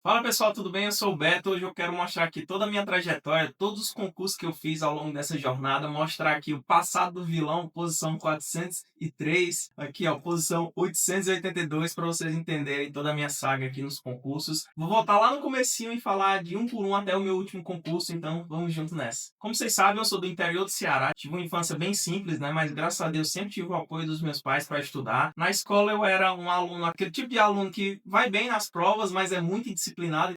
Fala pessoal, tudo bem? Eu sou o Beto. Hoje eu quero mostrar aqui toda a minha trajetória, todos os concursos que eu fiz ao longo dessa jornada, mostrar aqui o passado do vilão, posição 403, aqui ó, posição 882, para vocês entenderem toda a minha saga aqui nos concursos. Vou voltar lá no comecinho e falar de um por um até o meu último concurso, então vamos junto nessa. Como vocês sabem, eu sou do interior do Ceará, tive uma infância bem simples, né? Mas graças a Deus sempre tive o apoio dos meus pais para estudar. Na escola eu era um aluno, aquele tipo de aluno que vai bem nas provas, mas é muito indisciplinado,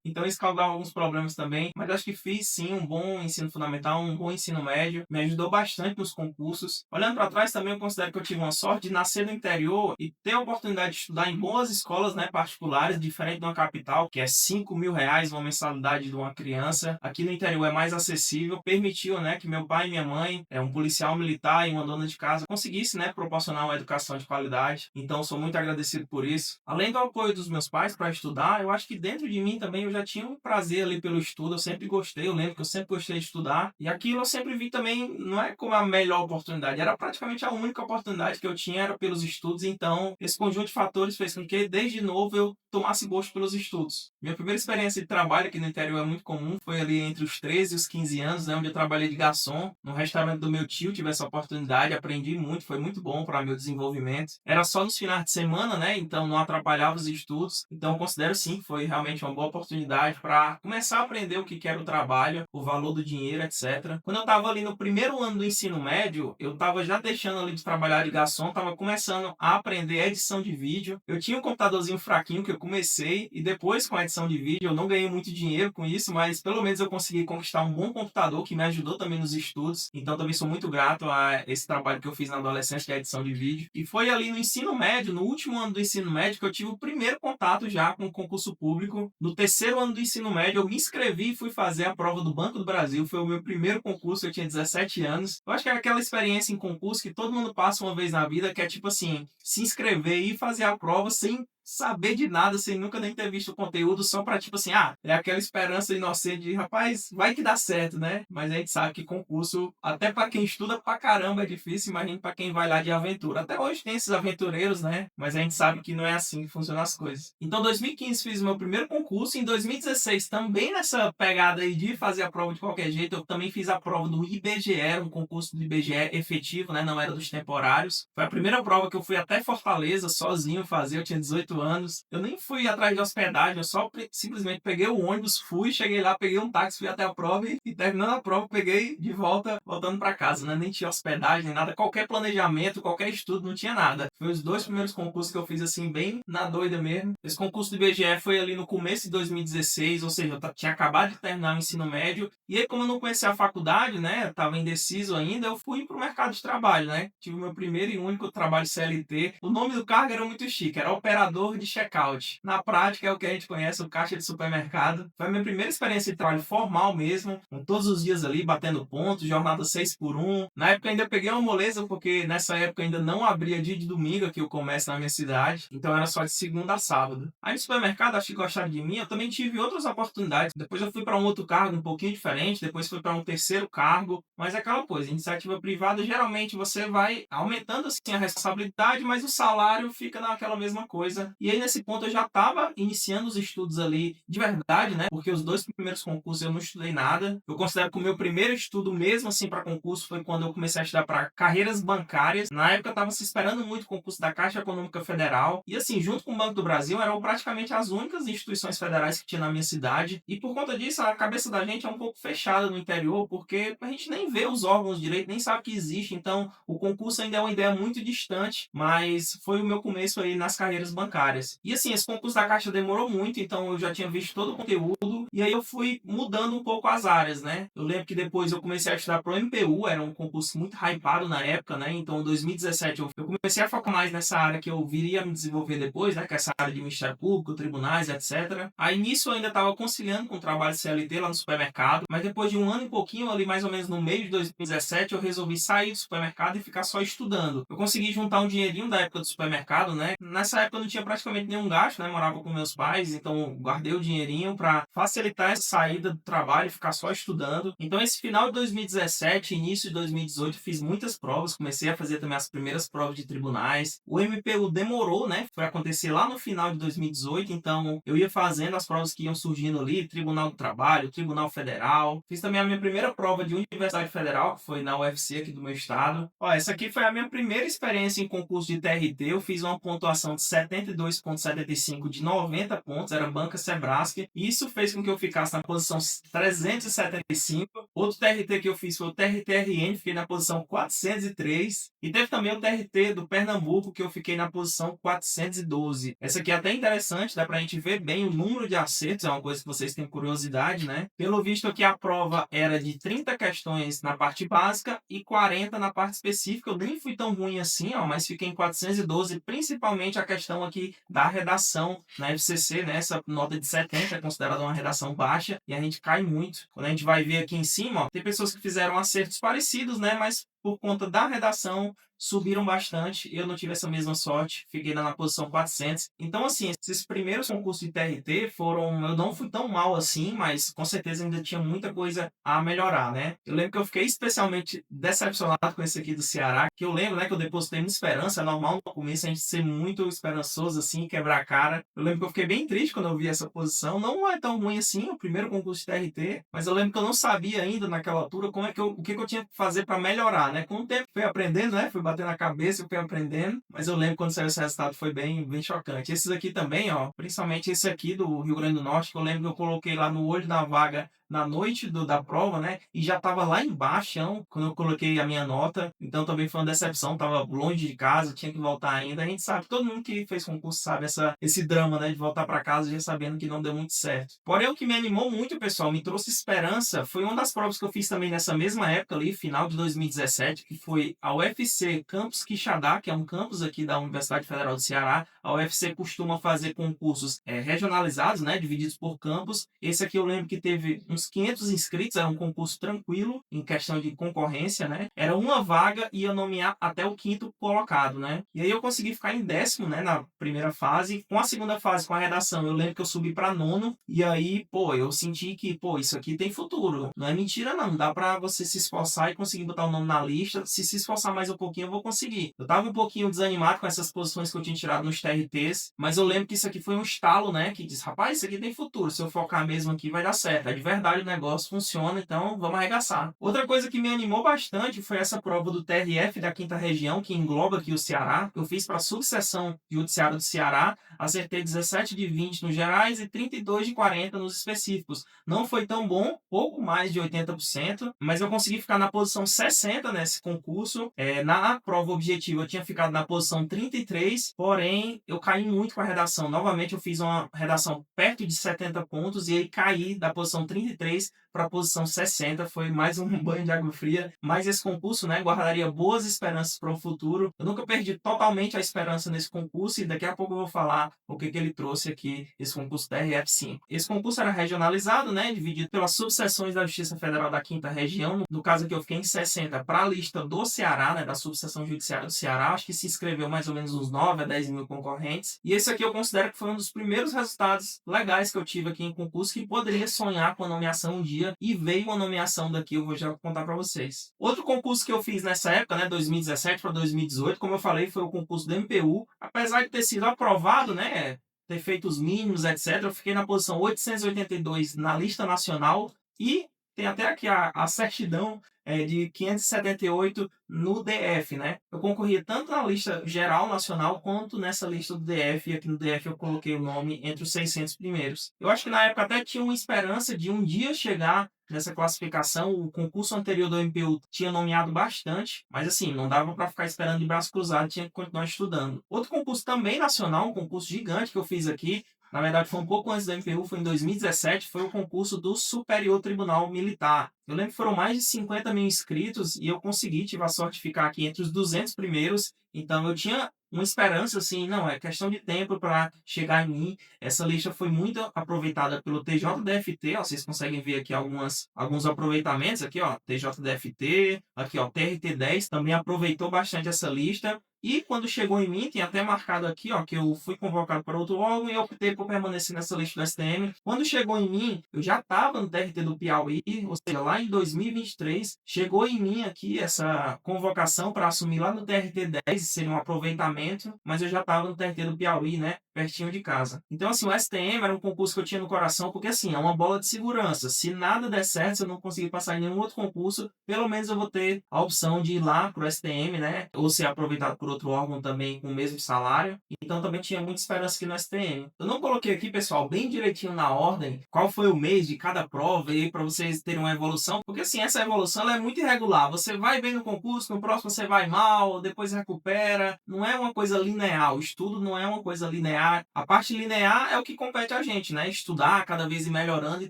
então isso causava alguns problemas também, mas acho que fiz sim um bom ensino fundamental, um bom ensino médio, me ajudou bastante nos concursos. Olhando para trás também eu considero que eu tive uma sorte de nascer no interior e ter a oportunidade de estudar em boas escolas, né, particulares, diferente de uma capital, que é R$ 5.000 uma mensalidade de uma criança. Aqui no interior é mais acessível, permitiu, né, que meu pai e minha mãe, um policial militar e uma dona de casa, conseguisse, né, proporcionar uma educação de qualidade. Então sou muito agradecido por isso. Além do apoio dos meus pais para estudar, eu acho que dentro de mim também eu já tinha um prazer ali pelo estudo, eu sempre gostei, eu lembro que eu sempre gostei de estudar, e aquilo eu sempre vi também, não é como a melhor oportunidade, era praticamente a única oportunidade que eu tinha era pelos estudos, então esse conjunto de fatores fez com que desde novo eu tomasse gosto pelos estudos. Minha primeira experiência de trabalho aqui no interior é muito comum, foi ali entre os 13 e os 15 anos, né, onde eu trabalhei de garçom, no restaurante do meu tio, tive essa oportunidade, aprendi muito, foi muito bom para meu desenvolvimento. Era só nos finais de semana, né, então não atrapalhava os estudos, então eu considero sim, foi realmente uma boa oportunidade para começar a aprender o que era o trabalho, o valor do dinheiro, etc. Quando eu estava ali no primeiro ano do ensino médio, eu estava já deixando ali de trabalhar de garçom, estava começando a aprender edição de vídeo. Eu tinha um computadorzinho fraquinho que eu comecei e depois com a edição de vídeo eu não ganhei muito dinheiro com isso, mas pelo menos eu consegui conquistar um bom computador que me ajudou também nos estudos. Então também sou muito grato a esse trabalho que eu fiz na adolescência, que é a edição de vídeo. E foi ali no ensino médio, no último ano do ensino médio, que eu tive o primeiro contato já com o concurso público. No terceiro ano do ensino médio, eu me inscrevi e fui fazer a prova do Banco do Brasil. Foi o meu primeiro concurso, eu tinha 17 anos. Eu acho que é aquela experiência em concurso que todo mundo passa uma vez na vida, que é tipo assim, se inscrever e fazer a prova sem saber de nada, sem nunca nem ter visto o conteúdo, só pra tipo assim, é aquela esperança inocente de, rapaz, vai que dá certo, né? Mas a gente sabe que concurso, até pra quem estuda pra caramba é difícil, imagina pra quem vai lá de aventura. Até hoje tem esses aventureiros, né? Mas a gente sabe que não é assim que funcionam as coisas. Então, em 2015 fiz o meu primeiro concurso, em 2016 também nessa pegada aí de fazer a prova de qualquer jeito, eu também fiz a prova do IBGE, um concurso do IBGE efetivo, né? Não era dos temporários. Foi a primeira prova que eu fui até Fortaleza sozinho fazer, eu tinha 18 anos. Eu nem fui atrás de hospedagem, eu só simplesmente peguei o ônibus, fui, cheguei lá, peguei um táxi, fui até a prova e terminando a prova, peguei de volta, voltando para casa, né? Nem tinha hospedagem, nem nada, qualquer planejamento, qualquer estudo, não tinha nada. Foi os dois primeiros concursos que eu fiz assim, bem na doida mesmo. Esse concurso do IBGE foi ali no começo de 2016, ou seja, eu tinha acabado de terminar o ensino médio, e aí como eu não conhecia a faculdade, né, eu tava indeciso ainda, eu fui pro mercado de trabalho, né? Tive o meu primeiro e único trabalho CLT. O nome do cargo era muito chique, era operador de checkout. Na prática é o que a gente conhece, o caixa de supermercado. Foi a minha primeira experiência de trabalho formal mesmo, com todos os dias ali batendo pontos, jornada 6 por 1. Na época ainda peguei uma moleza, porque nessa época ainda não abria dia de domingo aqui o comércio na minha cidade, então era só de segunda a sábado. Aí no supermercado, acho que gostaram de mim, eu também tive outras oportunidades. Depois eu fui para um outro cargo um pouquinho diferente, depois fui para um terceiro cargo, mas é aquela coisa, iniciativa privada, geralmente você vai aumentando assim a responsabilidade, mas o salário fica naquela mesma coisa. E aí nesse ponto eu já estava iniciando os estudos ali de verdade, né? Porque os dois primeiros concursos eu não estudei nada. Eu considero que o meu primeiro estudo mesmo assim para concurso foi quando eu comecei a estudar para carreiras bancárias. Na época eu estava se esperando muito o concurso da Caixa Econômica Federal. E assim, junto com o Banco do Brasil, eram praticamente as únicas instituições federais que tinha na minha cidade. E por conta disso, a cabeça da gente é um pouco fechada no interior, porque a gente nem vê os órgãos direito, nem sabe que existe. Então, o concurso ainda é uma ideia muito distante, mas foi o meu começo aí nas carreiras bancárias. E assim, esse concurso da Caixa demorou muito, então eu já tinha visto todo o conteúdo, e aí eu fui mudando um pouco as áreas, né? Eu lembro que depois eu comecei a estudar pro MPU, era um concurso muito hypado na época, né? Então, em 2017 eu comecei a focar mais nessa área que eu viria a me desenvolver depois, né? Que é essa área de Ministério Público, tribunais, etc. Aí nisso eu ainda estava conciliando com o trabalho CLT lá no supermercado, mas depois de um ano e pouquinho, ali mais ou menos no meio de 2017, eu resolvi sair do supermercado e ficar só estudando. Eu consegui juntar um dinheirinho da época do supermercado, né? Nessa época eu não tinha praticamente nenhum gasto, né, morava com meus pais, então guardei o dinheirinho para facilitar essa saída do trabalho e ficar só estudando. Então esse final de 2017, início de 2018, fiz muitas provas, comecei a fazer também as primeiras provas de tribunais. O MPU demorou, né, foi acontecer lá no final de 2018, então eu ia fazendo as provas que iam surgindo ali, Tribunal do Trabalho, Tribunal Federal. Fiz também a minha primeira prova de Universidade Federal, que foi na UFC aqui do meu estado. Ó, essa aqui foi a minha primeira experiência em concurso de TRT. Eu fiz uma pontuação de 72,75 de 90 pontos, era banca Sebrasc. E isso fez com que eu ficasse na posição 375. Outro TRT que eu fiz foi o TRT-RN, fiquei na posição 403. E teve também o TRT do Pernambuco, que eu fiquei na posição 412. Essa aqui é até interessante, dá pra gente ver bem o número de acertos, é uma coisa que vocês têm curiosidade, né? Pelo visto aqui a prova era de 30 questões na parte básica e 40 na parte específica. Eu nem fui tão ruim assim, ó, mas fiquei em 412, principalmente a questão aqui da redação na FCC, né? Essa nota de 70 é considerada uma redação baixa e a gente cai muito. Quando a gente vai ver aqui em cima, ó, tem pessoas que fizeram acertos parecidos, né? Mas por conta da redação, subiram bastante. Eu não tive essa mesma sorte, fiquei na posição 400. Então, assim, esses primeiros concursos de TRT foram. Eu não fui tão mal assim, mas com certeza ainda tinha muita coisa a melhorar, né? Eu lembro que eu fiquei especialmente decepcionado com esse aqui do Ceará, que eu lembro, né, que eu depositei muita esperança. É normal no começo a gente ser muito esperançoso, assim, quebrar a cara. Eu lembro que eu fiquei bem triste quando eu vi essa posição. Não é tão ruim assim, o primeiro concurso de TRT, mas eu lembro que eu não sabia ainda naquela altura como é que o que eu tinha que fazer para melhorar, né? Com o tempo fui aprendendo, né? Fui batendo na cabeça, fui aprendendo, mas eu lembro quando saiu esse resultado foi bem chocante. Esses aqui também, ó, principalmente esse aqui do Rio Grande do Norte, que eu lembro que eu coloquei lá no olho da vaga na noite da prova, né? E já estava lá embaixo, quando eu coloquei a minha nota. Então também foi uma decepção, estava longe de casa, tinha que voltar ainda. A gente sabe, todo mundo que fez concurso sabe esse drama, né? De voltar para casa já sabendo que não deu muito certo. Porém, o que me animou muito, pessoal, me trouxe esperança, foi uma das provas que eu fiz também nessa mesma época ali, final de 2017, que foi a UFC Campus Quixadá, que é um campus aqui da Universidade Federal do Ceará. A UFC costuma fazer concursos regionalizados, né? Divididos por campus. Esse aqui eu lembro que teve uns 500 inscritos, era um concurso tranquilo, em questão de concorrência, né? Era uma vaga e ia nomear até o quinto colocado, né? E aí eu consegui ficar em décimo, né, na primeira fase. Com a segunda fase, com a redação, eu lembro que eu subi para nono, e aí, pô, eu senti que, pô, isso aqui tem futuro. Não é mentira, não. Dá para você se esforçar e conseguir botar o nome na lista. Se esforçar mais um pouquinho, eu vou conseguir. Eu tava um pouquinho desanimado com essas posições que eu tinha tirado nos TRTs, mas eu lembro que isso aqui foi um estalo, né, que diz, rapaz, isso aqui tem futuro. Se eu focar mesmo aqui, vai dar certo. É de verdade o negócio funciona, então vamos arregaçar. Outra coisa que me animou bastante foi essa prova do TRF da quinta região, que engloba aqui o Ceará. Eu fiz para a subseção judiciária do Ceará, acertei 17 de 20 nos gerais e 32 de 40 nos específicos. Não foi tão bom, pouco mais de 80%, mas eu consegui ficar na posição 60 nesse concurso. Na prova objetiva eu tinha ficado na posição 33, porém eu caí muito com a redação. Novamente eu fiz uma redação perto de 70 pontos e aí caí da posição 33 para a posição 60, foi mais um banho de água fria, mas esse concurso, né, guardaria boas esperanças para o futuro. Eu nunca perdi totalmente a esperança nesse concurso e daqui a pouco eu vou falar o que ele trouxe aqui, esse concurso da RF5. Esse concurso era regionalizado, né, dividido pelas subseções da Justiça Federal da quinta região. No caso aqui eu fiquei em 60 para a lista do Ceará, né, da subseção judiciária do Ceará. Acho que se inscreveu mais ou menos uns 9 a 10 mil concorrentes. E esse aqui eu considero que foi um dos primeiros resultados legais que eu tive aqui em concurso, que poderia sonhar com a nomeação um dia, e veio uma nomeação daqui, eu vou já contar para vocês. Outro concurso que eu fiz nessa época, né, 2017 para 2018, como eu falei, foi o concurso do MPU. Apesar de ter sido aprovado, né, ter feito os mínimos, etc., eu fiquei na posição 882 na lista nacional e tem até aqui a certidão de 578 no DF, né? Eu concorria tanto na lista geral nacional quanto nessa lista do DF, e aqui no DF eu coloquei o nome entre os 600 primeiros. Eu acho que na época até tinha uma esperança de um dia chegar nessa classificação. O concurso anterior do MPU tinha nomeado bastante, mas assim, não dava para ficar esperando de braço cruzado, tinha que continuar estudando. Outro concurso também nacional, um concurso gigante que eu fiz aqui, na verdade foi um pouco antes da MPU, foi em 2017, foi o concurso do Superior Tribunal Militar. Eu lembro que foram mais de 50 mil inscritos e eu consegui, tive a sorte de ficar aqui entre os 200 primeiros, então eu tinha uma esperança, assim, não, é questão de tempo para chegar em mim. Essa lista foi muito aproveitada pelo TJDFT, ó, vocês conseguem ver aqui alguns aproveitamentos, aqui ó, TJDFT, aqui ó, TRT10 também aproveitou bastante essa lista. E quando chegou em mim, tem até marcado aqui, ó, que eu fui convocado para outro órgão e eu optei por permanecer nessa lista do STM. Quando chegou em mim, eu já estava no TRT do Piauí, ou seja, lá em 2023, chegou em mim aqui essa convocação para assumir lá no TRT 10, seria um aproveitamento, mas eu já estava no TRT do Piauí, né, pertinho de casa. Então, assim, o STM era um concurso que eu tinha no coração, porque, assim, é uma bola de segurança. Se nada der certo, se eu não conseguir passar em nenhum outro concurso, pelo menos eu vou ter a opção de ir lá pro STM, né, ou ser aproveitado por outro órgão também com o mesmo salário. Então, também tinha muita esperança aqui no STM. Eu não coloquei aqui, pessoal, bem direitinho na ordem, qual foi o mês de cada prova aí, para vocês terem uma evolução, porque, assim, essa evolução ela é muito irregular. Você vai bem no concurso, no próximo você vai mal, depois recupera. Não é uma coisa linear. O estudo não é uma coisa linear. A parte linear é o que compete a gente, né? Estudar cada vez ir melhorando e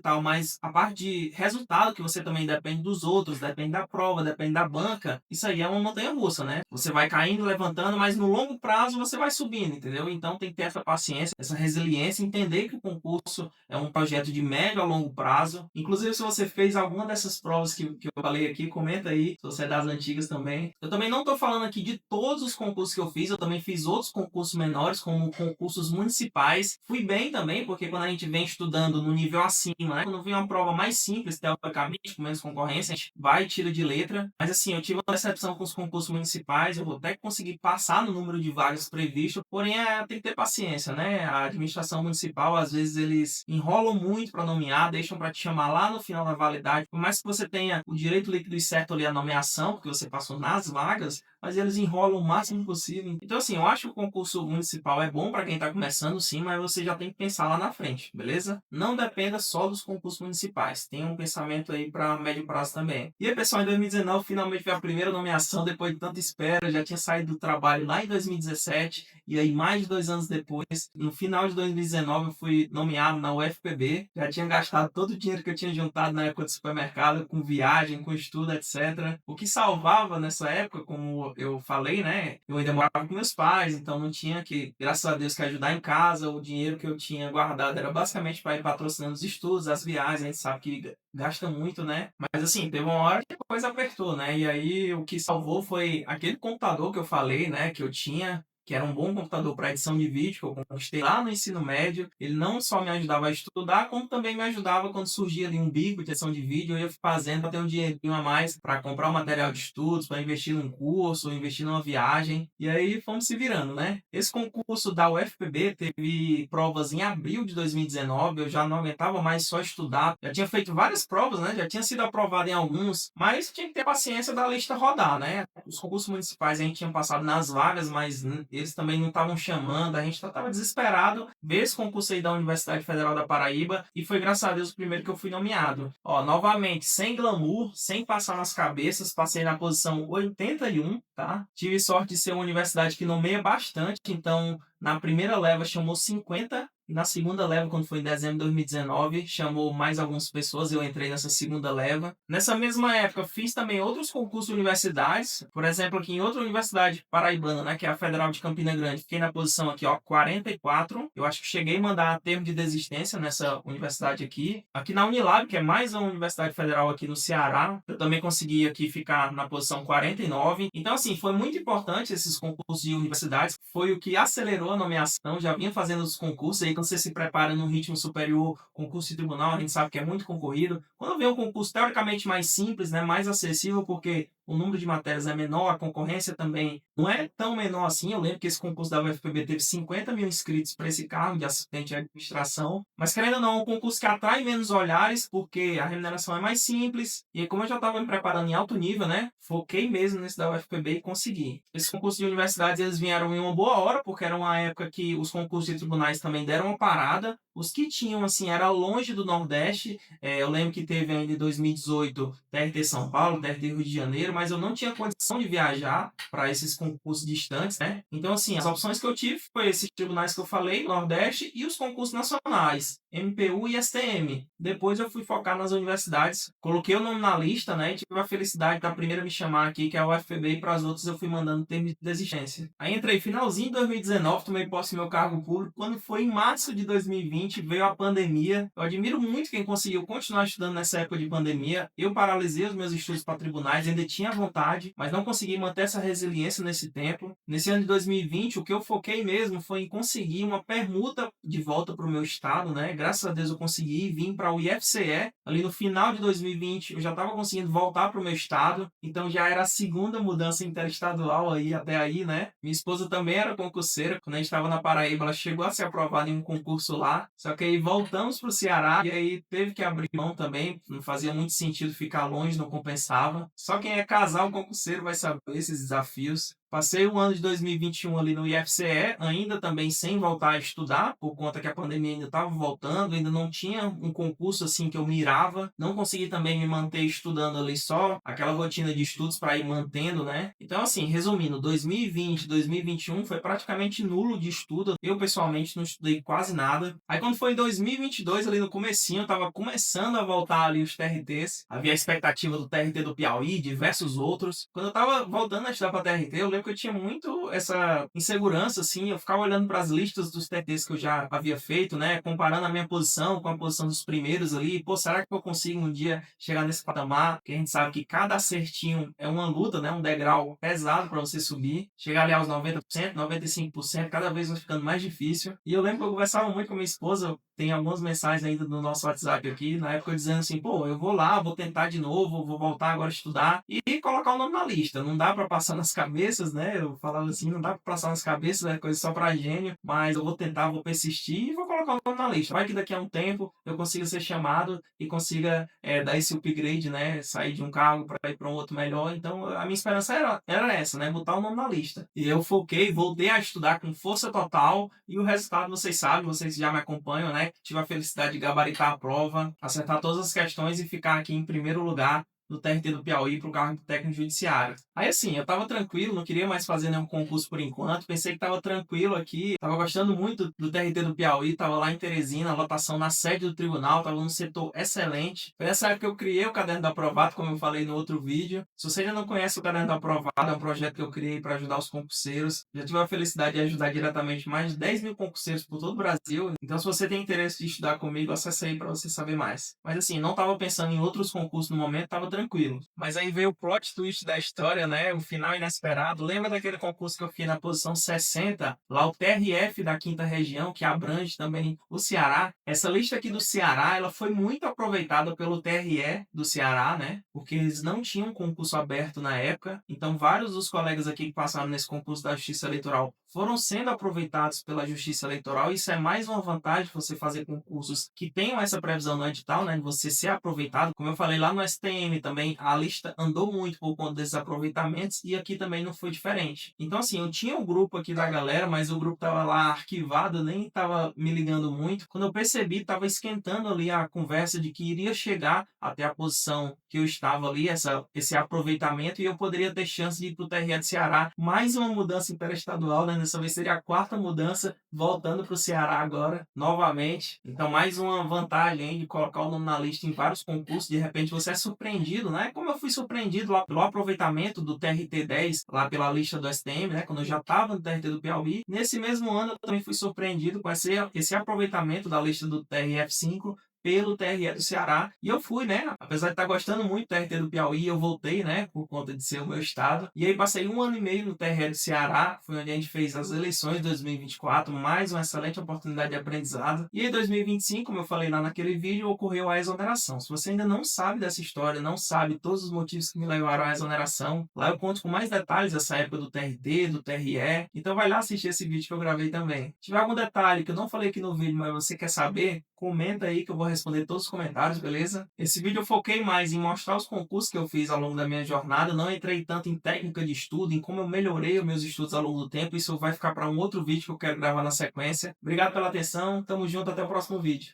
tal, mas a parte de resultado, que você também depende dos outros, depende da prova, depende da banca, isso aí é uma montanha-russa, né? Você vai caindo, levantando, mas no longo prazo você vai subindo, entendeu? Então tem que ter essa paciência, essa resiliência, entender que o concurso é um projeto de médio a longo prazo. Inclusive, se você fez alguma dessas provas que eu falei aqui, comenta aí, se você é das antigas também. Eu também não estou falando aqui de todos os concursos que eu fiz, eu também fiz outros concursos menores, como concursos municipais. Fui bem também, porque quando a gente vem estudando no nível acima, né? Quando vem uma prova mais simples, teoricamente, com menos concorrência, a gente vai e tira de letra. Mas assim, eu tive uma decepção com os concursos municipais, eu vou até conseguir passar no número de vagas previsto, porém tem que ter paciência, né? A administração municipal, às vezes, eles enrolam muito para nomear, deixam para te chamar lá no final da validade. Por mais que você tenha o direito líquido e certo ali a nomeação, porque você passou nas vagas, mas eles enrolam o máximo possível. Então, assim, eu acho que o concurso municipal é bom para quem está começando, sim, mas você já tem que pensar lá na frente, beleza? Não dependa só dos concursos municipais. Tem um pensamento aí para médio prazo também. E aí, pessoal, em 2019, finalmente foi a primeira nomeação depois de tanta espera. Eu já tinha saído do trabalho lá em 2017, e aí, mais de 2 anos depois, no final de 2019, eu fui nomeado na UFPB. Já tinha gastado todo o dinheiro que eu tinha juntado na época do supermercado, com viagem, com estudo, etc. O que salvava nessa época, como eu falei, né? Eu ainda morava com meus pais, então não tinha que, graças a Deus, que ajudar em casa. O dinheiro que eu tinha guardado era basicamente para ir patrocinando os estudos, as viagens. A gente sabe que gasta muito, né? Mas assim, teve uma hora que a coisa apertou, né? E aí o que salvou foi aquele computador que eu falei, né? Que eu tinha, que era um bom computador para edição de vídeo, que eu conquistei lá no ensino médio. Ele não só me ajudava a estudar, como também me ajudava quando surgia ali um bico de edição de vídeo, eu ia fazendo para ter um dinheirinho a mais para comprar um material de estudos, para investir num curso, investir numa viagem. E aí fomos se virando, né? Esse concurso da UFPB teve provas em abril de 2019, eu já não aguentava mais só estudar. Já tinha feito várias provas, né? Já tinha sido aprovado em alguns, mas tinha que ter paciência da lista rodar, né? Os concursos municipais a gente tinha passado nas vagas, mas eles também não estavam chamando, a gente estava desesperado ver esse concurso aí da Universidade Federal da Paraíba, e foi, graças a Deus, o primeiro que eu fui nomeado. Ó, novamente, sem glamour, sem passar nas cabeças, passei na posição 81, tá? Tive sorte de ser uma universidade que nomeia bastante, então na primeira leva chamou 50, e na segunda leva, quando foi em dezembro de 2019, chamou mais algumas pessoas, eu entrei nessa segunda leva. Nessa mesma época, fiz também outros concursos de universidades, por exemplo, aqui em outra universidade paraibana, né, que é a Federal de Campina Grande, fiquei na posição aqui, ó, 44. Eu acho que cheguei a mandar termo de desistência nessa universidade aqui. Aqui na Unilab, que é mais uma universidade federal aqui no Ceará, eu também consegui aqui ficar na posição 49. Então, assim, foi muito importante esses concursos de universidades, foi o que acelerou a nomeação, já vinha fazendo os concursos, aí quando você se prepara num ritmo superior, concurso de tribunal, a gente sabe que é muito concorrido. Quando vem um concurso teoricamente mais simples, né, mais acessível, porque o número de matérias é menor, a concorrência também não é tão menor assim. Eu lembro que esse concurso da UFPB teve 50 mil inscritos para esse cargo de assistente de administração, mas querendo ou não, é um concurso que atrai menos olhares, porque a remuneração é mais simples, e como eu já estava me preparando em alto nível, né, foquei mesmo nesse da UFPB e consegui. Esses concursos de universidades, eles vieram em uma boa hora, porque era uma época que os concursos de tribunais também deram uma parada. Os que tinham, assim, era longe do Nordeste. Eu lembro que teve ainda em 2018 TRT São Paulo, TRT Rio de Janeiro, mas eu não tinha condição de viajar para esses concursos distantes, né? Então, assim, as opções que eu tive foi esses tribunais que eu falei, Nordeste, e os concursos nacionais. MPU e STM. Depois eu fui focar nas universidades, coloquei o nome na lista, né, e tive a felicidade da primeira me chamar aqui, que é a UFPB, e para as outras eu fui mandando termo de desistência. Aí entrei finalzinho de 2019, tomei posse do meu cargo público. Quando foi em março de 2020, veio a pandemia. Eu admiro muito quem conseguiu continuar estudando nessa época de pandemia. Eu paralisei os meus estudos para tribunais, ainda tinha vontade, mas não consegui manter essa resiliência nesse tempo. Nesse ano de 2020, o que eu foquei mesmo foi em conseguir uma permuta de volta para o meu estado, né? Graças a Deus eu consegui vir para o IFCE. Ali no final de 2020, eu já estava conseguindo voltar para o meu estado, então já era a segunda mudança interestadual aí até aí, né? Minha esposa também era concurseira. Quando a gente estava na Paraíba, ela chegou a ser aprovada em um concurso lá. Só que aí voltamos para o Ceará e aí teve que abrir mão também. Não fazia muito sentido ficar longe, não compensava. Só quem é casal concurseiro vai saber esses desafios. Passei o ano de 2021 ali no IFCE, ainda também sem voltar a estudar, por conta que a pandemia ainda estava voltando, ainda não tinha um concurso assim que eu mirava, não consegui também me manter estudando ali só, aquela rotina de estudos para ir mantendo, né? Então assim, resumindo, 2020, 2021 foi praticamente nulo de estudo, eu pessoalmente não estudei quase nada. Aí quando foi em 2022, ali no comecinho, eu estava começando a voltar ali os TRTs, havia a expectativa do TRT do Piauí, diversos outros. Quando eu estava voltando a estudar para TRT, eu lembro que eu tinha muito essa insegurança, assim, eu ficava olhando para as listas dos TTs que eu já havia feito, né, comparando a minha posição com a posição dos primeiros ali, pô, será que eu consigo um dia chegar nesse patamar? Porque a gente sabe que cada acertinho é uma luta, né, um degrau pesado para você subir, chegar ali aos 90%, 95%, cada vez vai ficando mais difícil. E eu lembro que eu conversava muito com minha esposa, tem algumas mensagens ainda no nosso WhatsApp aqui, na época dizendo assim, pô, eu vou lá, vou tentar de novo, vou voltar agora a estudar e colocar o nome na lista. Não dá para passar nas cabeças, né? Eu falava assim, não dá para passar nas cabeças, é coisa só para gênio, mas eu vou tentar, vou persistir e vou colocar o nome na lista. Vai que daqui a um tempo eu consiga ser chamado e consiga dar esse upgrade, né? Sair de um cargo para ir para um outro melhor. Então a minha esperança era essa, né? Botar o nome na lista. E eu foquei, voltei a estudar com força total e o resultado vocês sabem, vocês já me acompanham, né? Tive a felicidade de gabaritar a prova, acertar todas as questões e ficar aqui em primeiro lugar no TRT do Piauí para o cargo técnico judiciário. Aí assim, eu tava tranquilo, não queria mais fazer nenhum concurso por enquanto, pensei que tava tranquilo aqui, tava gostando muito do TRT do Piauí, tava lá em Teresina, a lotação na sede do tribunal, tava num setor excelente. Foi nessa época que eu criei o Caderno do Aprovado, como eu falei no outro vídeo. Se você ainda não conhece o Caderno do Aprovado, é um projeto que eu criei para ajudar os concurseiros. Já tive a felicidade de ajudar diretamente mais de 10 mil concurseiros por todo o Brasil. Então, se você tem interesse de estudar comigo, acesse aí para você saber mais. Mas assim, não tava pensando em outros concursos no momento, tava tranquilo. Mas aí veio o plot twist da história, né? O final inesperado. Lembra daquele concurso que eu fiquei na posição 60? Lá o TRF da quinta região, que abrange também o Ceará. Essa lista aqui do Ceará, ela foi muito aproveitada pelo TRE do Ceará, né? Porque eles não tinham concurso aberto na época. Então, vários dos colegas aqui que passaram nesse concurso da Justiça Eleitoral foram sendo aproveitados pela Justiça Eleitoral. Isso é mais uma vantagem de você fazer concursos que tenham essa previsão no edital, né? De você ser aproveitado. Como eu falei lá no STM também, a lista andou muito por conta desses aproveitamentos e aqui também não foi diferente. Então, assim, eu tinha um grupo aqui da galera, mas o grupo tava lá arquivado, eu nem tava me ligando muito. Quando eu percebi, tava esquentando ali a conversa de que iria chegar até a posição que eu estava ali, esse aproveitamento, e eu poderia ter chance de ir para o TRE de Ceará. Mais uma mudança interestadual, né? Dessa vez seria a quarta mudança, voltando para o Ceará agora, novamente. Então, mais uma vantagem hein, de colocar o nome na lista em vários concursos. De repente, você é surpreendido, né? Como eu fui surpreendido lá pelo aproveitamento do TRT10, lá pela lista do STM, né? Quando eu já estava no TRT do Piauí. Nesse mesmo ano, eu também fui surpreendido com esse aproveitamento da lista do TRF5 pelo TRE do Ceará. E eu fui, né? Apesar de estar gostando muito do TRT do Piauí, eu voltei, né? Por conta de ser o meu estado. E aí passei 1 ano e meio no TRE do Ceará. Foi onde a gente fez as eleições de 2024. Mais uma excelente oportunidade de aprendizado. E em 2025, como eu falei lá naquele vídeo, ocorreu a exoneração. Se você ainda não sabe dessa história, não sabe todos os motivos que me levaram à exoneração, lá eu conto com mais detalhes dessa época do TRT, do TRE. Então vai lá assistir esse vídeo que eu gravei também. Se tiver algum detalhe que eu não falei aqui no vídeo, mas você quer saber, comenta aí que eu vou responder todos os comentários, beleza? Esse vídeo eu foquei mais em mostrar os concursos que eu fiz ao longo da minha jornada, não entrei tanto em técnica de estudo, em como eu melhorei os meus estudos ao longo do tempo, isso vai ficar para um outro vídeo que eu quero gravar na sequência. Obrigado pela atenção, tamo junto, até o próximo vídeo.